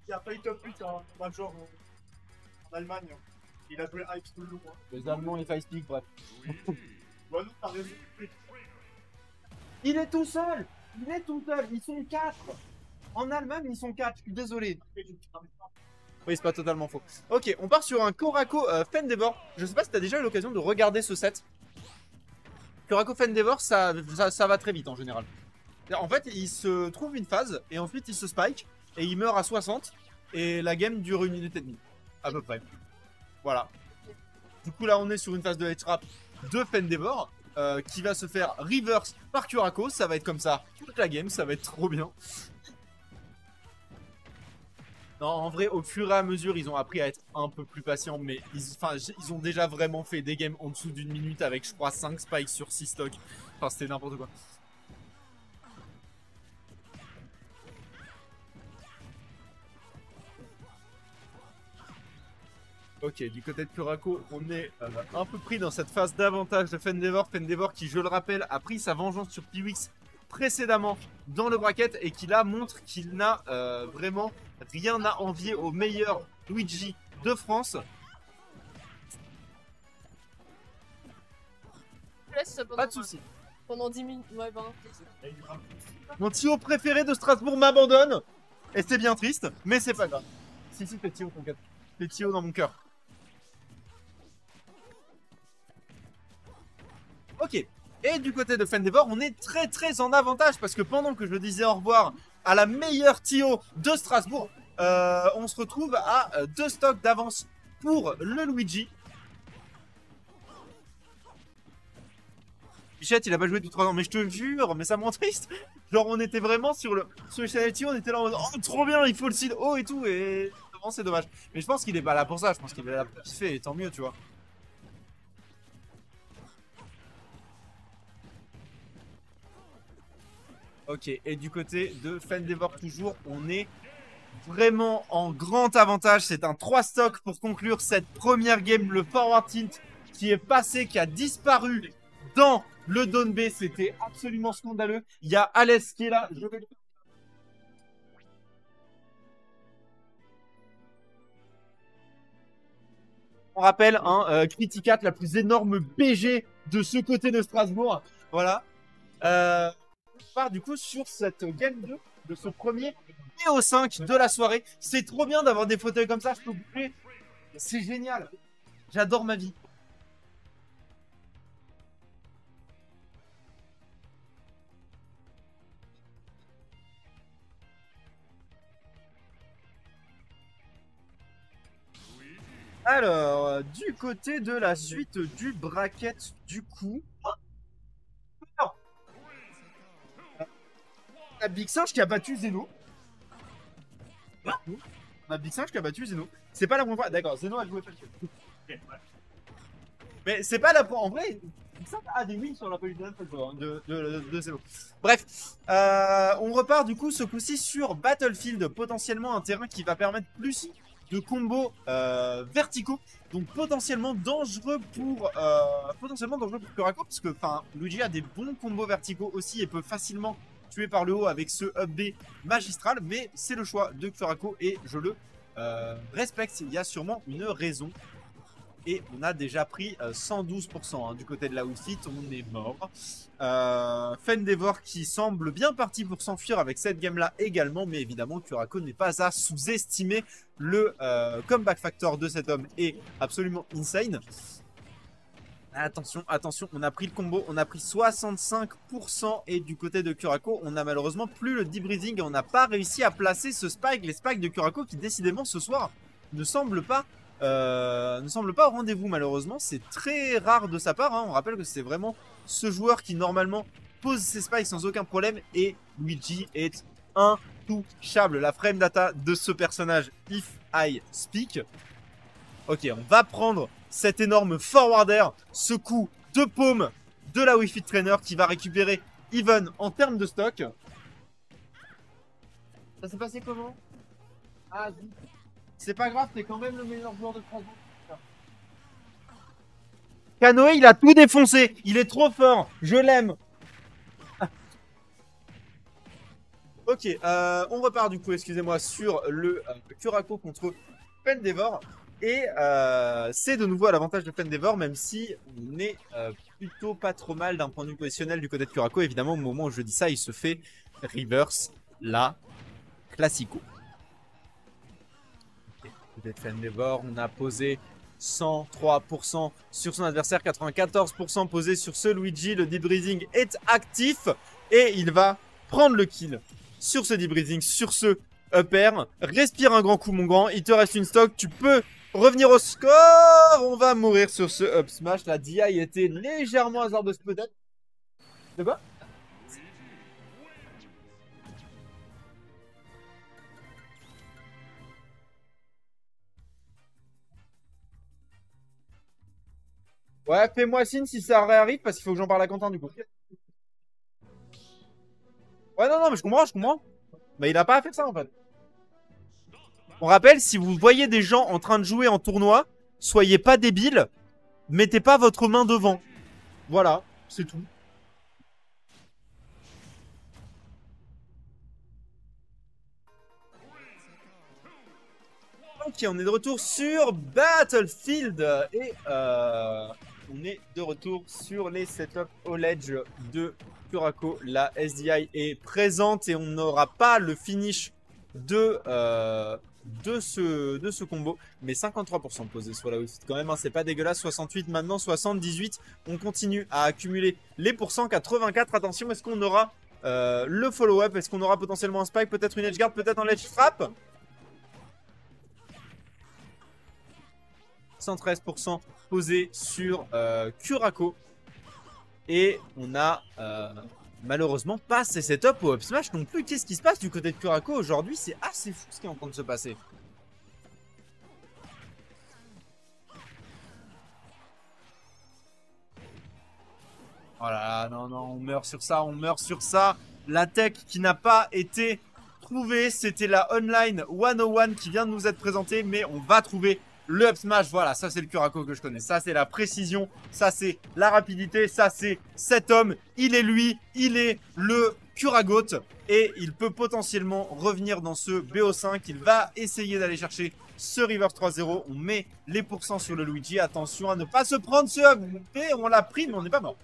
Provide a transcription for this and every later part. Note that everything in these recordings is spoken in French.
Il a pas eu top 8 en major en Allemagne. Il a joué High School Low. Les Allemands, les Five Speak, bref. Ouais, non, t'as raison. Il est tout seul. Il est tout seul. Ils sont 4. En Allemagne, ils sont 4. Je suis désolé. Oui, c'est pas totalement faux. Ok, on part sur un Korako Fendevor. Je sais pas si t'as déjà eu l'occasion de regarder ce set. Korako Fendevor, ça va très vite en général. En fait, il se trouve une phase et ensuite il se spike et il meurt à 60 et la game dure 1 minute et demie. À peu près. Voilà. Du coup, là, on est sur une phase de hate trap de Fendevor qui va se faire reverse par Kurako. Ça va être comme ça toute la game. Ça va être trop bien. Non, en vrai, au fur et à mesure, ils ont appris à être un peu plus patients. Mais ils ont déjà vraiment fait des games en dessous d'une minute avec, je crois, 5 spikes sur 6 stocks. Enfin, c'était n'importe quoi. Ok, du côté de Kurako, on est un peu pris dans cette phase d'avantage de Fendevor. Fendevor qui, je le rappelle, a pris sa vengeance sur Piwix précédemment dans le bracket et qui là montre qu'il n'a vraiment rien à envier au meilleur Luigi de France. Pas de soucis. Pendant 10 minutes, ouais, ben. Mon Tio préféré de Strasbourg m'abandonne. Et c'est bien triste, mais c'est pas grave. Si, t'es Tio, ton gars. T'es Tio dans mon cœur. Ok. Et du côté de Fendevor, on est très en avantage parce que pendant que je disais au revoir à la meilleure Tio de Strasbourg, on se retrouve à 2 stocks d'avance pour le Luigi. Bichette, il a pas joué depuis 3 ans, mais je te jure, mais ça me rend triste. Genre, on était vraiment sur le Channel Tio, on était là en mode oh, trop bien, il faut le seed haut et tout, et vraiment, c'est dommage. Mais je pense qu'il est pas là pour ça, je pense qu'il est là pour kiffer, et tant mieux, tu vois. Ok, et du côté de Fendevor toujours, on est vraiment en grand avantage. C'est un 3 stock pour conclure cette première game. Le forward tilt qui est passé, qui a disparu dans le down B. C'était absolument scandaleux. Il y a Alès qui est là. Je vais... On rappelle, hein, Criticat, la plus énorme BG de ce côté de Strasbourg. Voilà. On part du coup sur cette game 2 de ce premier BO5 de la soirée. C'est trop bien d'avoir des fauteuils comme ça, je peux bouger. C'est génial. J'adore ma vie. Alors, du côté de la suite du bracket, du coup... Non. La Big Singe qui a battu Zeno. La Big Singe qui a battu Zeno. C'est pas la première fois. D'accord, Zeno a joué pas le mais c'est pas la première. En vrai, Big Singe a des wins sur la politique de Zeno. Bref, on repart du coup ce coup-ci sur Battlefield. Potentiellement un terrain qui va permettre plus de combos verticaux, donc potentiellement dangereux pour Kurako, parce que Luigi a des bons combos verticaux aussi et peut facilement tuer par le haut avec ce up B magistral, mais c'est le choix de Kurako et je le respecte. Il y a sûrement une raison. Et on a déjà pris 112% hein, du côté de la outfit, on est mort. Fendevor qui semble bien parti pour s'enfuir avec cette game là également, mais évidemment Kurako n'est pas à sous-estimer. Le comeback factor de cet homme est absolument insane. Attention, attention, on a pris le combo, on a pris 65% et du côté de Kurako, on n'a malheureusement plus le debreathing et on n'a pas réussi à placer ce spike. Les spikes de Kurako qui décidément ce soir ne semblent pas au rendez-vous malheureusement. C'est très rare de sa part, hein. On rappelle que c'est vraiment ce joueur qui normalement pose ses spikes sans aucun problème et Luigi est intouchable. La frame data de ce personnage, if I speak. Ok, on va prendre cet énorme forwarder, ce coup de paume de la Wi-Fi Trainer qui va récupérer even en termes de stock. Ça s'est passé comment? Ah, c'est pas grave, t'es quand même le meilleur joueur de France. Canoë, il a tout défoncé. Il est trop fort. Je l'aime. Ok, on repart du coup, excusez-moi, sur le Curako contre Fendeavor. Et c'est de nouveau à l'avantage de Fendeavor, même si on est plutôt pas trop mal d'un point de vue positionnel du côté de Curako. Évidemment, au moment où je dis ça, il se fait reverse la Classico. Okay. Côté de Fendeavor, on a posé 103% sur son adversaire, 94% posé sur ce Luigi. Le deep breathing est actif et il va prendre le kill sur ce deep breathing, sur ce up air. Respire un grand coup, mon grand. Il te reste une stock. Tu peux revenir au score. On va mourir sur ce up smash. La DI était légèrement hasardeuse peut-être. De quoi? Ouais, fais-moi signe si ça réarrive parce qu'il faut que j'en parle à Quentin du coup. Ouais, non, mais je comprends. Mais il a pas à faire ça en fait. On rappelle, si vous voyez des gens en train de jouer en tournoi, soyez pas débiles, mettez pas votre main devant. Voilà, c'est tout. Ok, on est de retour sur Battlefield et on est de retour sur les setups au ledge de Curako. La SDI est présente et on n'aura pas le finish de ce combo. Mais 53% posé sur la Wi-Fi quand même, hein, c'est pas dégueulasse. 68 maintenant, 78. On continue à accumuler les pourcents. 84, attention, est-ce qu'on aura le follow-up? Est-ce qu'on aura potentiellement un spike? Peut-être une edge guard, peut-être un ledge trap? 113% posé sur Curako. Et on a malheureusement pas ces setups au up smash non plus. Qu'est-ce qui se passe du côté de Curako aujourd'hui? C'est assez fou ce qui est en train de se passer. Oh là là, non, on meurt sur ça, La tech qui n'a pas été trouvée, c'était la online 101 qui vient de nous être présentée, mais on va trouver le up smash. Voilà, ça c'est le Curako que je connais, ça c'est la précision, ça c'est la rapidité, ça c'est cet homme, il est le Curagoat et il peut potentiellement revenir dans ce BO5, il va essayer d'aller chercher ce River 3-0, on met les pourcents sur le Luigi, attention à ne pas se prendre ce up, on l'a pris mais on n'est pas mort.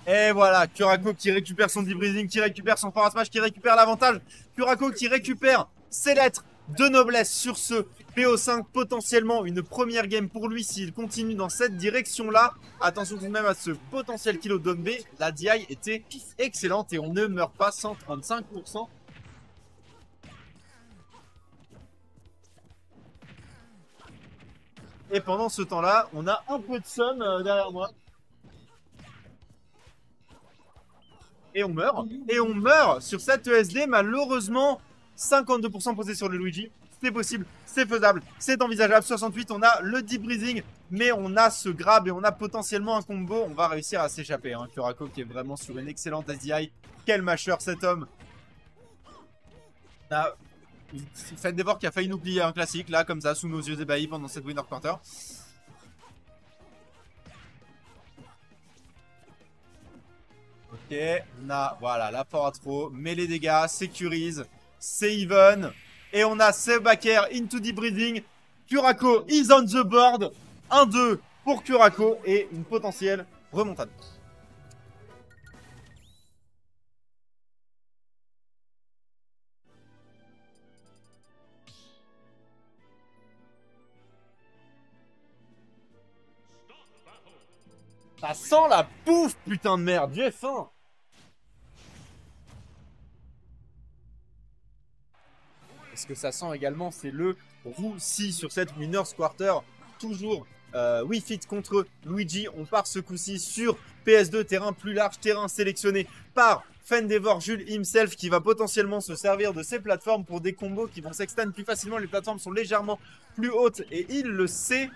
Et voilà, Curako qui récupère son deep breathing, qui récupère son forward smash, qui récupère l'avantage. Curako qui récupère ses lettres de noblesse sur ce PO5. Potentiellement une première game pour lui s'il continue dans cette direction-là. Attention tout de même à ce potentiel kilo de B. La DI était excellente et on ne meurt pas, 135%. Et pendant ce temps-là, on a un peu de somme derrière moi. Et on meurt sur cette ESD, malheureusement. 52% posé sur le Luigi. C'est possible, c'est faisable, c'est envisageable. 68, on a le deep breathing, mais on a ce grab et on a potentiellement un combo. On va réussir à s'échapper. Hein. Curako qui est vraiment sur une excellente SDI. Quel masher cet homme. On a Fendeavor qui a failli nous plier un classique, là, comme ça, sous nos yeux ébahis pendant cette winner quarter. Ok, on a, voilà, la forward throw, met les dégâts, sécurise, c'est even. Et on a ce backer into deep breathing. Curako is on the board. 1-2 pour Curako et une potentielle remontade. Ça sent la pouffe, putain de merde, j'ai faim. Ce que ça sent également, c'est le roussi sur cette Winners Quarter. Toujours Wii Fit contre Luigi. On part ce coup-ci sur PS2, terrain plus large, terrain sélectionné par Fendeavor Jules himself qui va potentiellement se servir de ces plateformes pour des combos qui vont s'extendre plus facilement. Les plateformes sont légèrement plus hautes et il le sait.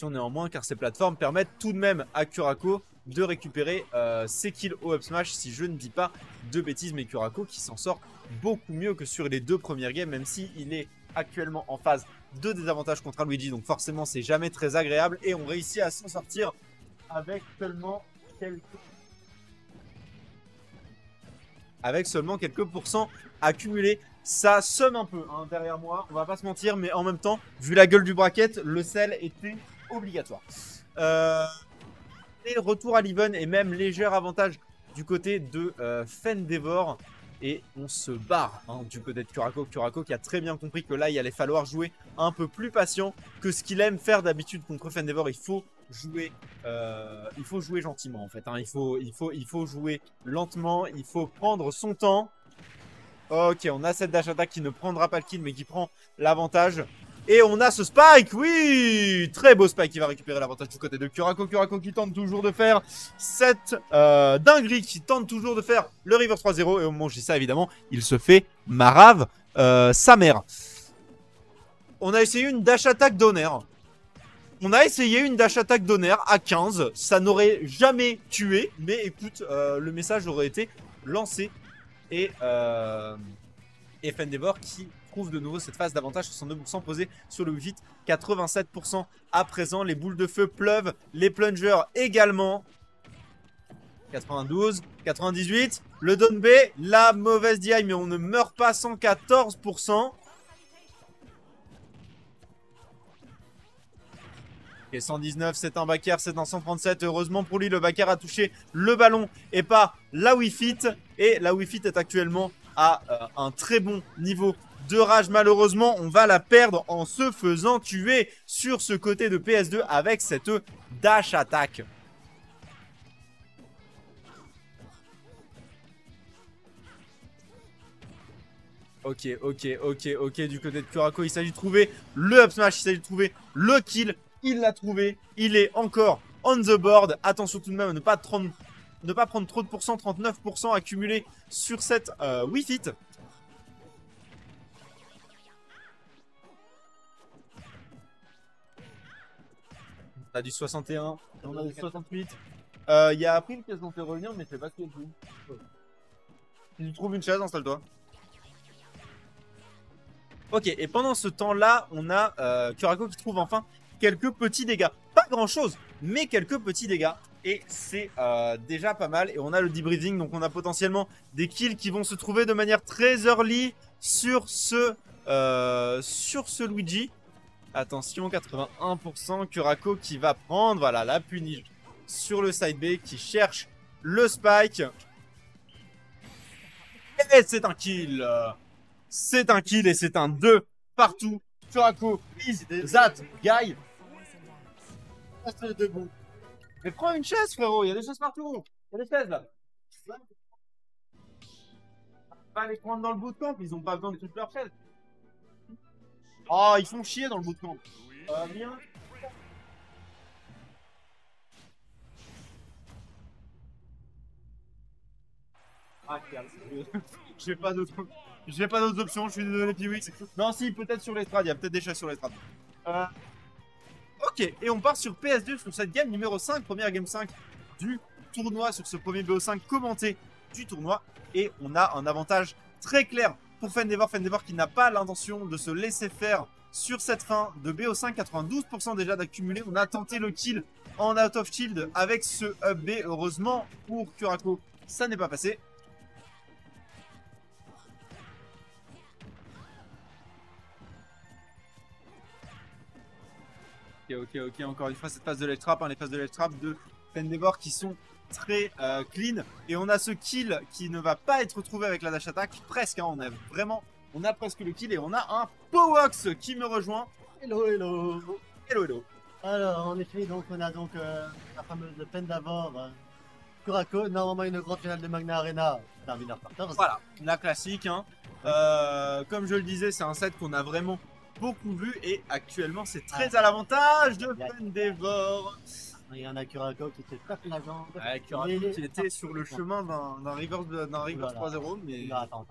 Néanmoins, car ces plateformes permettent tout de même à Curako de récupérer ses kills au up smash, si je ne dis pas de bêtises. Mais Curako qui s'en sort beaucoup mieux que sur les deux premières games, même si il est actuellement en phase de désavantage contre un Luigi. Donc forcément, c'est jamais très agréable. Et on réussit à s'en sortir avec seulement quelques pourcents accumulés. Ça somme un peu hein, derrière moi, on va pas se mentir, mais en même temps, vu la gueule du bracket, le sel était obligatoire. Et retour à l'even et même léger avantage du côté de Fendevor. Et on se barre hein, du côté de Curako. Curako qui a très bien compris que là, il allait falloir jouer un peu plus patient que ce qu'il aime faire d'habitude contre Fendevor. Il faut jouer gentiment en fait. Hein. Il faut jouer lentement, il faut prendre son temps. Ok, on a cette dash attack qui ne prendra pas le kill mais qui prend l'avantage. Et on a ce spike, oui. Très beau spike qui va récupérer l'avantage du côté de Curako. Curako qui tente toujours de faire cette dinguerie, qui tente toujours de faire le reverse 3-0. Et au moment où je dis ça, évidemment, il se fait marave sa mère. On a essayé une dash attack d'honneur. À 15. Ça n'aurait jamais tué. Mais écoute, le message aurait été lancé. Et Fendevor qui trouve de nouveau cette phase d'avantage 62% posée sur le Wii Fit, 87% à présent. Les boules de feu pleuvent, les plungers également. 92, 98, le down B, la mauvaise DI, mais on ne meurt pas, 114%. Ok, 119, c'est un backer, c'est un 137. Heureusement pour lui, le backer a touché le ballon et pas la Wii Fit. Et la Wii Fit est actuellement à un très bon niveau de rage. Malheureusement, on va la perdre en se faisant tuer sur ce côté de PS2 avec cette dash attack. Ok, du côté de Curako, il s'agit de trouver le up smash, il s'agit de trouver le kill. Il l'a trouvé, il est encore on the board. Attention tout de même à ne pas prendre trop de pourcents, 39% accumulé sur cette Wii Fit. On a du 61, on a du 68. Il y a appris une pièce dont fait revenir, mais je sais pas ce qu'il y a dessus. Si tu trouves une chaise, installe-toi. Ok, et pendant ce temps-là, on a Curako qui trouve enfin quelques petits dégâts. Pas grand-chose, mais quelques petits dégâts. Et c'est déjà pas mal. Et on a le debriefing, donc on a potentiellement des kills qui vont se trouver de manière très early sur ce Luigi. Attention, 81%. Curako qui va prendre, voilà, la punish sur le side B, qui cherche le spike. Et c'est un kill. C'est un kill et c'est un 2 partout. Curako is that guy. Reste debout. Mais prends une chaise, frérot. Il y a des chaises partout. Il y a des chaises là. Pas les prendre dans le bootcamp. Ils ont pas besoin de toutes leurs chaises. Oh, ils font chier dans le bootcamp. Bien. Ah, j'ai pas d'autres options, je suis désolé, Piwix. Non, si, peut-être sur l'estrade, il y a peut-être des chaises sur l'estrade. Ok, et on part sur PS2 sur cette game numéro 5, première game 5 du tournoi, sur ce premier BO5 commenté du tournoi. Et on a un avantage très clair pour Fendevor. Fendevor qui n'a pas l'intention de se laisser faire sur cette fin de BO5, 92% déjà d'accumulé. On a tenté le kill en out of shield avec ce up B. Heureusement pour Curako, ça n'est pas passé. Ok, encore une fois cette phase de ledge trap, hein, les phases de ledge trap de Fendevor qui sont très clean. Et on a ce kill qui ne va pas être retrouvé avec la dash attack, presque, hein, on a presque le kill et on a un Powox qui me rejoint. Hello. Alors, en effet, donc on a donc la fameuse Fendevor, Curako, normalement une grande finale de Magna Arena, terminée par 14. Voilà, la classique, hein. Comme je le disais, c'est un set qu'on a vraiment beaucoup vu et actuellement c'est très à l'avantage de Fendevor. Il y en a Curako qui se tape la jambe. Curako qui était sur le chemin d'un reverse 3-0, mais... Non, attends.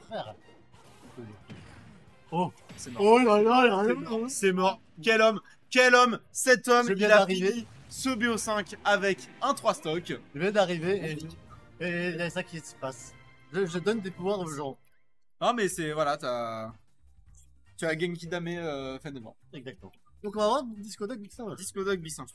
Frère. Oh, c'est mort. oh là là, C'est mort. Quel homme, cet homme, il a fini ce BO5 avec un 3 stock. Je viens d'arriver et il y a ça qui se passe. Je donne des pouvoirs aux gens. Non mais c'est, voilà, Tu as Genki Dame fin de mois. Exactement. Donc on va voir Disco Dog Mixer. Disco Dog Bissan.